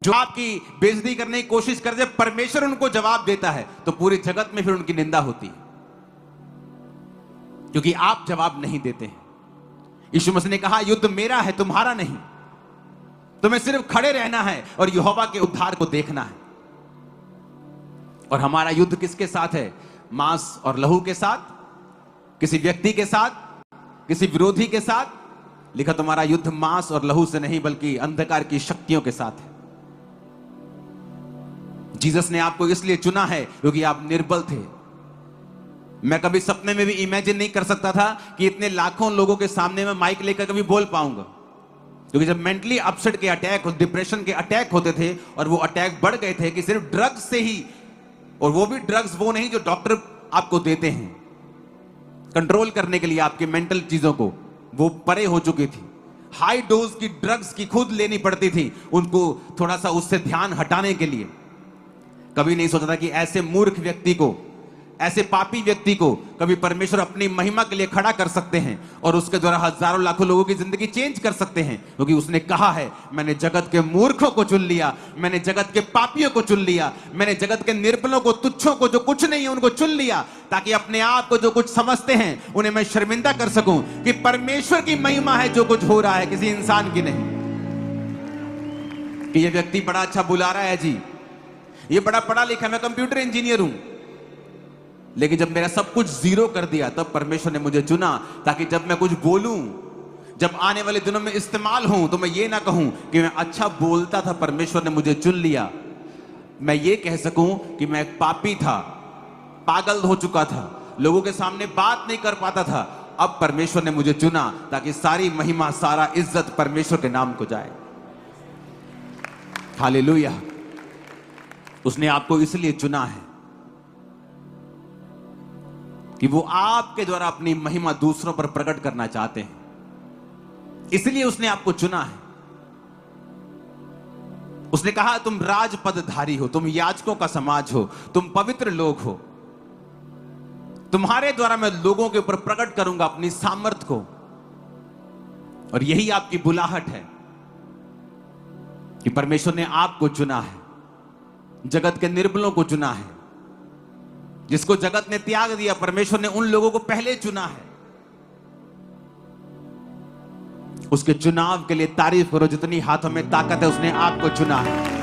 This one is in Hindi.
जो आपकी बेइज्जती करने की कोशिश करते, परमेश्वर उनको जवाब देता है तो पूरे जगत में फिर उनकी निंदा होती है, क्योंकि आप जवाब नहीं देते हैं। यीशु मसीह ने कहा, युद्ध मेरा है, तुम्हारा नहीं। तुम्हें सिर्फ खड़े रहना है और यहोवा के उद्धार को देखना है। और हमारा युद्ध किसके साथ है? मांस और लहू के साथ, किसी व्यक्ति के साथ, किसी विरोधी के साथ। लिखा, तुम्हारा युद्ध मांस और लहू से नहीं बल्कि अंधकार की शक्तियों के साथ है। जीसस ने आपको इसलिए चुना है क्योंकि आप निर्बल थे। मैं कभी सपने में भी इमेजिन नहीं कर सकता था कि इतने लाखों लोगों के सामने मैं माइक लेकर कभी बोल पाऊंगा, क्योंकि जब मेंटली अपसेट के अटैक, डिप्रेशन के अटैक होते थे और वो अटैक बढ़ गए थे कि सिर्फ ड्रग्स से ही, और वो भी ड्रग्स वो नहीं जो डॉक्टर आपको देते हैं कंट्रोल करने के लिए आपके मेंटल चीजों को, वो परे हो चुकी थी। हाई डोज की ड्रग्स की खुद लेनी पड़ती थी उनको थोड़ा सा उससे ध्यान हटाने के लिए। कभी नहीं सोचा था कि ऐसे मूर्ख व्यक्ति को, ऐसे पापी व्यक्ति को कभी परमेश्वर अपनी महिमा के लिए खड़ा कर सकते हैं और उसके द्वारा हजारों लाखों लोगों की जिंदगी चेंज कर सकते हैं, क्योंकि उसने कहा है, मैंने जगत के मूर्खों को चुन लिया, मैंने जगत के पापियों को चुन लिया, मैंने जगत के निर्बलों को, तुच्छों को, जो कुछ नहीं है उनको चुन लिया, ताकि अपने आप को जो कुछ समझते हैं उन्हें मैं शर्मिंदा कर सकूं कि परमेश्वर की महिमा है जो कुछ हो रहा है, किसी इंसान की नहीं। कि ये व्यक्ति बड़ा अच्छा बुला रहा है जी, ये बड़ा पढ़ा लिखा, मैं कंप्यूटर इंजीनियर हूं, लेकिन जब मेरा सब कुछ जीरो कर दिया तब परमेश्वर ने मुझे चुना, ताकि जब मैं कुछ बोलूं, जब आने वाले दिनों में इस्तेमाल हूं, तो मैं ये ना कहूं कि मैं अच्छा बोलता था, परमेश्वर ने मुझे चुन लिया। मैं ये कह सकूं कि मैं एक पापी था, पागल हो चुका था, लोगों के सामने बात नहीं कर पाता था। अब परमेश्वर ने मुझे चुना ताकि सारी महिमा, सारा इज्जत परमेश्वर के नाम को जाए। हालेलुया। उसने आपको इसलिए चुना है कि वो आपके द्वारा अपनी महिमा दूसरों पर प्रकट करना चाहते हैं, इसलिए उसने आपको चुना है। उसने कहा, तुम राजपदधारी हो, तुम याजकों का समाज हो, तुम पवित्र लोग हो, तुम्हारे द्वारा मैं लोगों के ऊपर प्रकट करूंगा अपनी सामर्थ को। और यही आपकी बुलाहट है कि परमेश्वर ने आपको चुना है, जगत के निर्बलों को चुना है। जिसको जगत ने त्याग दिया, परमेश्वर ने उन लोगों को पहले चुना है। उसके चुनाव के लिए तारीफ करो, जितनी हाथों में ताकत है उसने आपको चुना है।